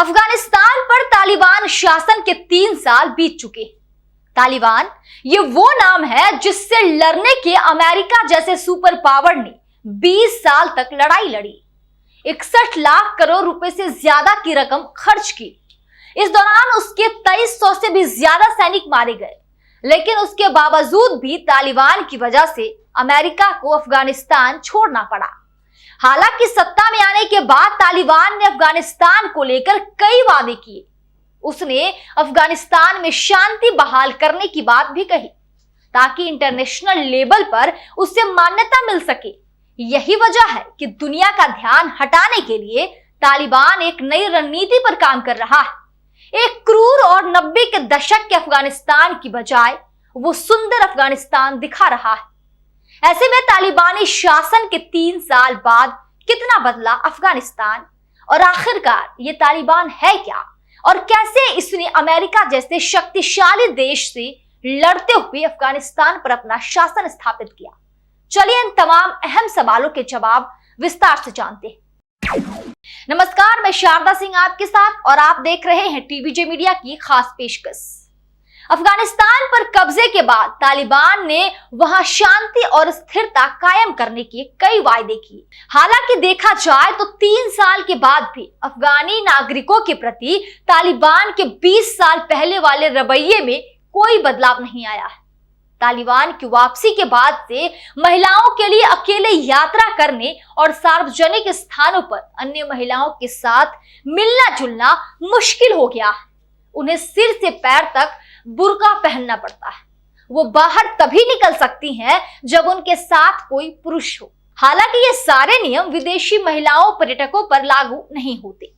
अफगानिस्तान पर तालिबान शासन के 3 साल बीत चुके हैं। तालिबान ये वो नाम है जिससे लड़ने के अमेरिका जैसे सुपर पावर ने 20 साल तक लड़ाई लड़ी, 61 लाख करोड़ रुपए से ज्यादा की रकम खर्च की। इस दौरान उसके 2300 से भी ज्यादा सैनिक मारे गए, लेकिन उसके बावजूद भी तालिबान की वजह से अमेरिका को अफगानिस्तान छोड़ना पड़ा। हालांकि सत्ता में आने के बाद तालिबान ने अफगानिस्तान को लेकर कई वादे किए। उसने अफगानिस्तान में शांति बहाल करने की बात भी कही ताकि इंटरनेशनल लेवल पर उसे मान्यता मिल सके। यही वजह है कि दुनिया का ध्यान हटाने के लिए तालिबान एक नई रणनीति पर काम कर रहा है। एक क्रूर और 90 के दशक के अफगानिस्तान की बजाय वो सुंदर अफगानिस्तान दिखा रहा है। ऐसे में तालिबानी शासन के 3 साल बाद कितना बदला अफगानिस्तान, और आखिरकार ये तालिबान है क्या, और कैसे इसने अमेरिका जैसे शक्तिशाली देश से लड़ते हुए अफगानिस्तान पर अपना शासन स्थापित किया। चलिए इन तमाम अहम सवालों के जवाब विस्तार से जानते हैं। नमस्कार, मैं शारदा सिंह आपके साथ और आप देख रहे हैं टीवीजे मीडिया की खास पेशकश। अफगानिस्तान पर कब्जे के बाद तालिबान ने वहां शांति और स्थिरता कायम करने के कई वायदे किए। हालांकि देखा जाए तो 3 साल के बाद भी अफगानी नागरिकों के प्रति तालिबान के 20 साल पहले वाले रवैये में कोई बदलाव नहीं आया है। तालिबान की वापसी के बाद से महिलाओं के लिए अकेले यात्रा करने और सार्वजनिक स्थानों पर अन्य महिलाओं के साथ मिलना जुलना मुश्किल हो गया है। उन्हें सिर से पैर तक बुर्का पहनना पड़ता है। वो बाहर तभी निकल सकती हैं जब उनके साथ कोई पुरुष हो। हालांकि ये सारे नियम विदेशी महिलाओं पर्यटकों पर लागू नहीं होते,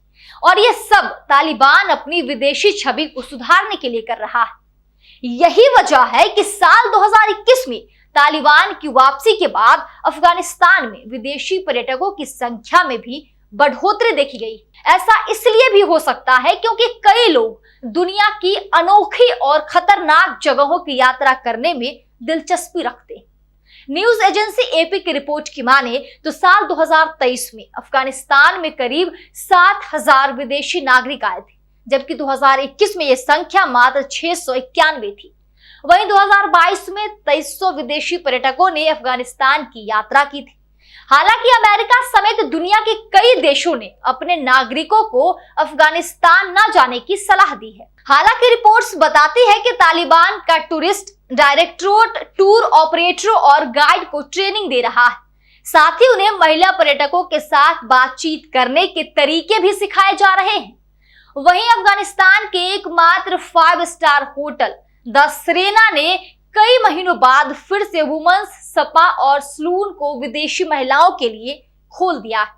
और ये सब तालिबान अपनी विदेशी छवि को सुधारने के लिए कर रहा है। यही वजह है कि साल 2021 में तालिबान की वापसी के बाद अफगानिस्तान में विदेशी पर्यटकों की संख्या में भी बढ़ोतरी देखी गई। ऐसा इसलिए भी हो सकता है क्योंकि कई लोग दुनिया की अनोखी और खतरनाक जगहों की यात्रा करने में दिलचस्पी रखते हैं। न्यूज एजेंसी एपी की रिपोर्ट की माने तो साल 2023 में अफगानिस्तान में करीब 7,000 विदेशी नागरिक आए थे, जबकि 2021 में यह संख्या मात्र 691 थी। वहीं 2022 में 2300 विदेशी पर्यटकों ने अफगानिस्तान की यात्रा की थी। हालांकि अमेरिका समेत दुनिया के कई देशों ने अपने नागरिकों को अफगानिस्तान न जाने की सलाह दी है। हालांकि रिपोर्ट्स बताती है कि तालिबान का टूरिस्ट डायरेक्टरेट टूर ऑपरेटरों और गाइड को ट्रेनिंग दे रहा है। साथ ही उन्हें महिला पर्यटकों के साथ बातचीत करने के तरीके भी सिखाए जा रहे हैं। वहीं अफगानिस्तान के एकमात्र 5 स्टार होटल द सेरेना ने कई महीनों बाद फिर से वुमेन्स स्पा और सलून को विदेशी महिलाओं के लिए खोल दिया है।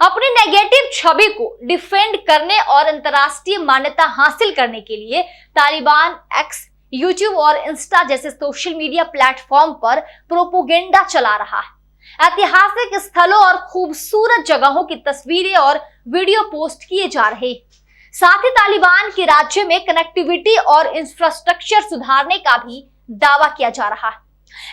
अपनी नेगेटिव छवि को डिफेंड करने और अंतर्राष्ट्रीय मान्यता हासिल करने के लिए तालिबान एक्स, यूट्यूब और इंस्टा जैसे सोशल मीडिया प्लेटफॉर्म पर प्रोपोगेंडा चला रहा है। ऐतिहासिक स्थलों और खूबसूरत जगहों की तस्वीरें और वीडियो पोस्ट किए जा रहे हैं। साथ ही तालिबान के राज्य में कनेक्टिविटी और इंफ्रास्ट्रक्चर सुधारने का भी दावा किया जा रहा है।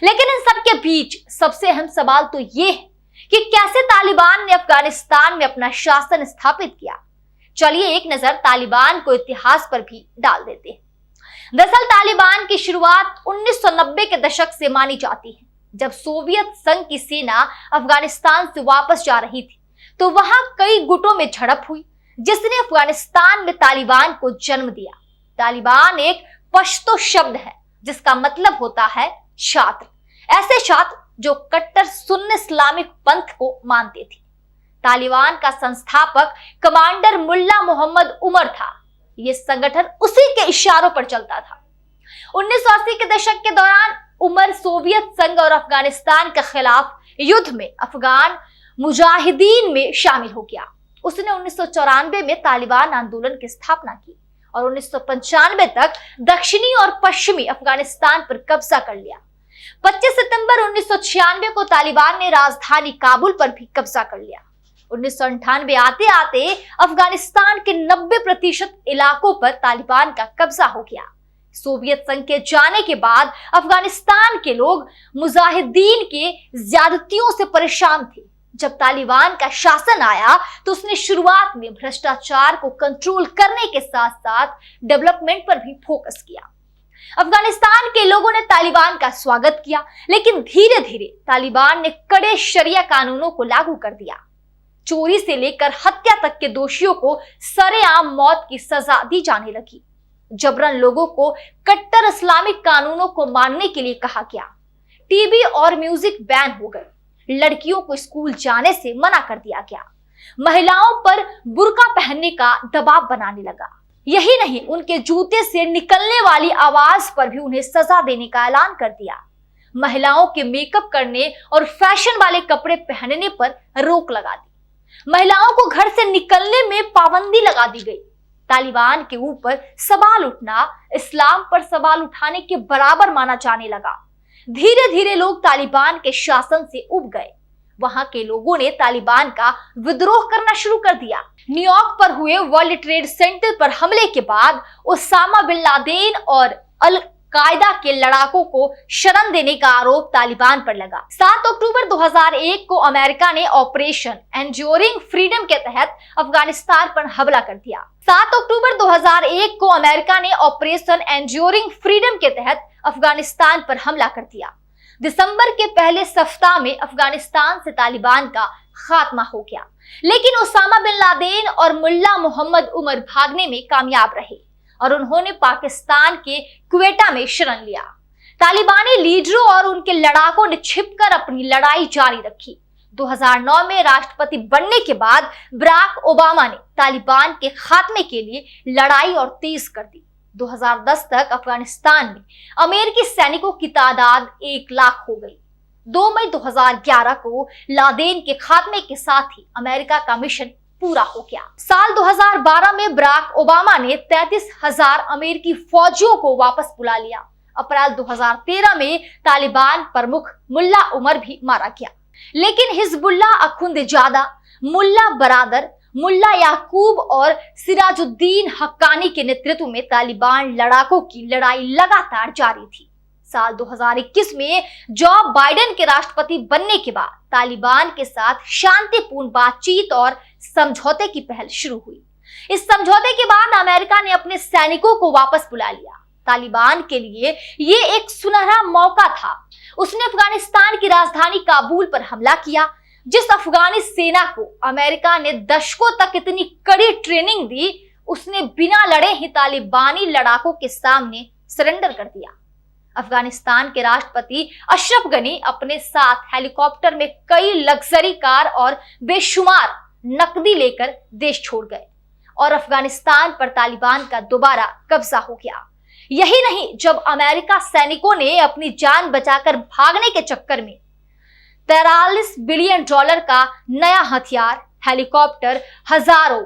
लेकिन इन सब के बीच सबसे अहम सवाल तो ये है कि कैसे तालिबान ने अफगानिस्तान में अपना शासन स्थापित किया। चलिए एक नजर तालिबान को इतिहास पर भी डाल देते हैं। दरअसल तालिबान की शुरुआत 1990 के दशक से मानी जाती है। जब सोवियत संघ की सेना अफगानिस्तान से वापस जा रही थी तो वहां कई गुटों में झड़प हुई, जिसने अफगानिस्तान में तालिबान को जन्म दिया। तालिबान एक पश्तो शब्द है जिसका मतलब होता है छात्र, ऐसे छात्र जो कट्टर सुन्नी इस्लामिक पंथ को मानते थे। तालिबान का संस्थापक कमांडर मुल्ला मोहम्मद उमर था। यह संगठन उसी के इशारों पर चलता था। 1980 के दशक के दौरान उमर सोवियत संघ और अफगानिस्तान के खिलाफ युद्ध में अफगान मुजाहिदीन में शामिल हो गया। उसने 1994 में तालिबान आंदोलन की स्थापना की और 1995 तक दक्षिणी और पश्चिमी अफगानिस्तान पर कब्जा कर लिया। 25 सितंबर 1996 को तालिबान ने राजधानी काबुल पर भी कब्जा कर लिया। 1998 आते आते अफगानिस्तान के 90% इलाकों पर तालिबान का कब्जा हो गया। सोवियत संघ के जाने के बाद अफगानिस्तान के लोग मुजाहिदीन के ज्यादतियों से परेशान थे, जब तालिबान का शासन आया तो उसने शुरुआत में भ्रष्टाचार को कंट्रोल करने के साथ साथ डेवलपमेंट पर भी फोकस किया। अफगानिस्तान के लोगों ने तालिबान का स्वागत किया, लेकिन धीरे धीरे तालिबान ने कड़े शरिया कानूनों को लागू कर दिया। चोरी से लेकर हत्या तक के दोषियों को सरेआम मौत की सजा दी जाने लगी। जबरन लोगों को कट्टर इस्लामिक कानूनों को मानने के लिए कहा गया। टीवी और म्यूजिक बैन हो गए। लड़कियों को स्कूल जाने से मना कर दिया गया। महिलाओं पर बुर्का पहनने का दबाव बनाने लगा। यही नहीं, उनके जूते से निकलने वाली आवाज पर भी उन्हें सजा देने का ऐलान कर दिया। महिलाओं के मेकअप करने और फैशन वाले कपड़े पहनने पर रोक लगा दी। महिलाओं को घर से निकलने में पाबंदी लगा दी गई। तालिबान के ऊपर सवाल उठना इस्लाम पर सवाल उठाने के बराबर माना जाने लगा। धीरे धीरे लोग तालिबान के शासन से उब गए। वहां के लोगों ने तालिबान का विद्रोह करना शुरू कर दिया। न्यूयॉर्क पर हुए वर्ल्ड ट्रेड सेंटर पर हमले के बाद ओसामा बिन लादेन और अल कायदा के लड़ाकों को शरण देने का आरोप तालिबान पर लगा। 7 अक्टूबर 2001 को अमेरिका ने ऑपरेशन एंड्योरिंग फ्रीडम के तहत अफगानिस्तान पर हमला कर दिया। 7 अक्टूबर 2001 को अमेरिका ने ऑपरेशन एंड्योरिंग फ्रीडम के तहत अफगानिस्तान पर हमला कर दिया। दिसंबर के पहले सप्ताह में अफगानिस्तान से तालिबान का खात्मा हो गया, लेकिन ओसामा बिन लादेन और मुल्ला मोहम्मद उमर भागने में कामयाब रहे और उन्होंने पाकिस्तान के क्वेटा में शरण लिया। तालिबानी लीडरों और उनके लड़ाकों ने छिपकर अपनी लड़ाई जारी रखी। 2009 में राष्ट्रपति बनने के बाद बराक ओबामा ने तालिबान के खात्मे के लिए लड़ाई और तेज कर दी। 2010 तक अफगानिस्तान में अमेरिकी सैनिकों की तादाद 1 लाख हो गई। 2 मई 2011 को लादेन के खात्मे के साथ ही अमेरिका का मिशन पूरा हो गया। साल 2012 में बराक ओबामा ने 33,000 अमेरिकी फौजियों को वापस बुला लिया। अप्रैल 2013 में तालिबान प्रमुख मुल्ला उमर भी मारा गया, लेकिन हिजबुल्लाह अखुंदजादा, मुल्ला बरादर, मुल्ला याकूब और सिराजुद्दीन हक्कानी के नेतृत्व में तालिबान लड़ाकों की लड़ाई लगातार जारी थी। साल 2021 में जो बाइडेन के राष्ट्रपति बनने के बाद तालिबान के साथ शांतिपूर्ण बातचीत और समझौते की पहल शुरू हुई। इस समझौते के बाद अमेरिका ने अपने सैनिकों को वापस बुला लिया। तालिबान के लिए ये एक सुनहरा मौका था। उसने अफगानिस्तान की राजधानी काबुल पर हमला किया। जिस अफगानी सेना को अमेरिका ने दशकों तक इतनी कड़ी ट्रेनिंग दी, उसने बिना लड़े ही तालिबानी लड़ाकों के सामने सरेंडर कर दिया। अफगानिस्तान के राष्ट्रपति अशरफ गनी अपने साथ हेलीकॉप्टर में कई लग्जरी कार और बेशुमार नकदी लेकर देश छोड़ गए और अफगानिस्तान पर तालिबान का दोबारा कब्जा हो गया। यही नहीं, जब अमेरिका सैनिकों ने अपनी जान बचाकर भागने के चक्कर में $43 बिलियन का नया हथियार, हेलीकॉप्टर, हजारों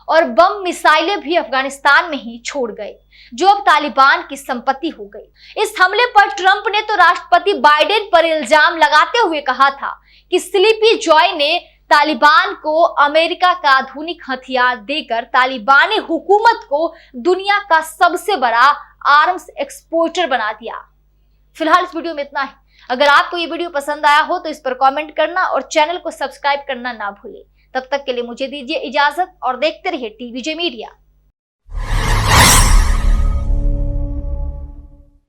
और बम मिसाइलें भी अफगानिस्तान में ही छोड़ गए, जो अब तालिबान की संपत्ति हो गई। इस हमले पर ट्रंप ने तो राष्ट्रपति बाइडेन पर इल्जाम लगाते हुए कहा था कि स्लीपी जॉय ने तालिबान को अमेरिका का आधुनिक हथियार देकर तालिबानी हुकूमत को दुनिया का सबसे बड़ा आर्म्स एक्सपोर्टर बना दिया। फिलहाल इस वीडियो में इतना ही। अगर आपको ये वीडियो पसंद आया हो तो इस पर कमेंट करना और चैनल को सब्सक्राइब करना ना भूलें। तब तक के लिए मुझे दीजिए इजाजत और देखते रहिए टीवीजे मीडिया।